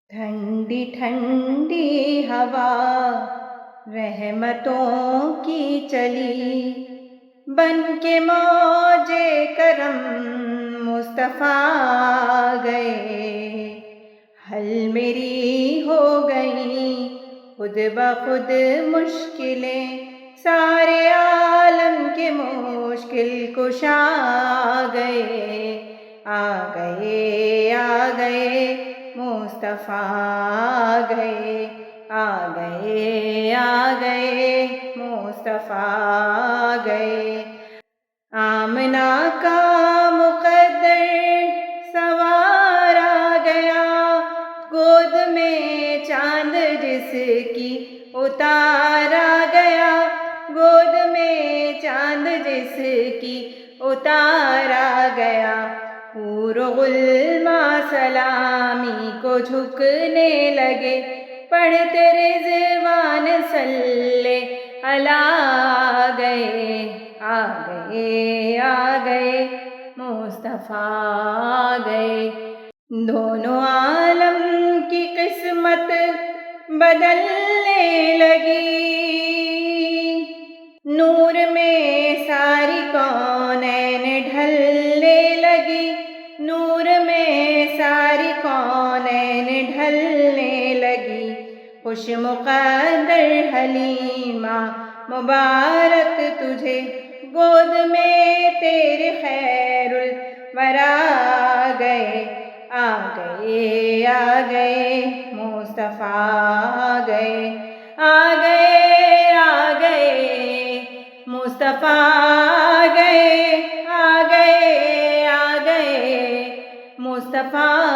ٹھنڈی ٹھنڈی ہوا رحمتوں کی چلی، بن کے موج کرم مصطفیٰ گئے۔ حل میری ہو گئیں خود بخود مشکلیں، سارے عالم کے مشکل کشا گئے۔ آ گئے آ گئے مصطفیٰ آ گئے، آ گئے آ گئے مصطفیٰ آ گئے۔ آمنہ کا مقدر سوار آ گیا، گود میں چاند جس کی اتارا گیا، گود میں چاند جس کی اتارا گیا۔ حور و غلمان سلامی کو جھکنے لگے، پڑھتے رضوان صلی علیہ گئے۔ آ گئے آ گئے مصطفیٰ آ گئے۔ دونوں عالم کی قسمت بدلنے لگی، نور میں ساری کونین ڈھلنے لگی، نور میں ساری کونین ڈھلنے لگی۔ خوش مقدر حلیمہ مبارک تجھے، گود میں تیرے خیر الورا آ گئے۔ آ گئے آ گئے مصطفیٰ آ گئے، آ گئے آ گئے مصطفیٰ آ گئے، آ گئے آ گئے مصطفیٰ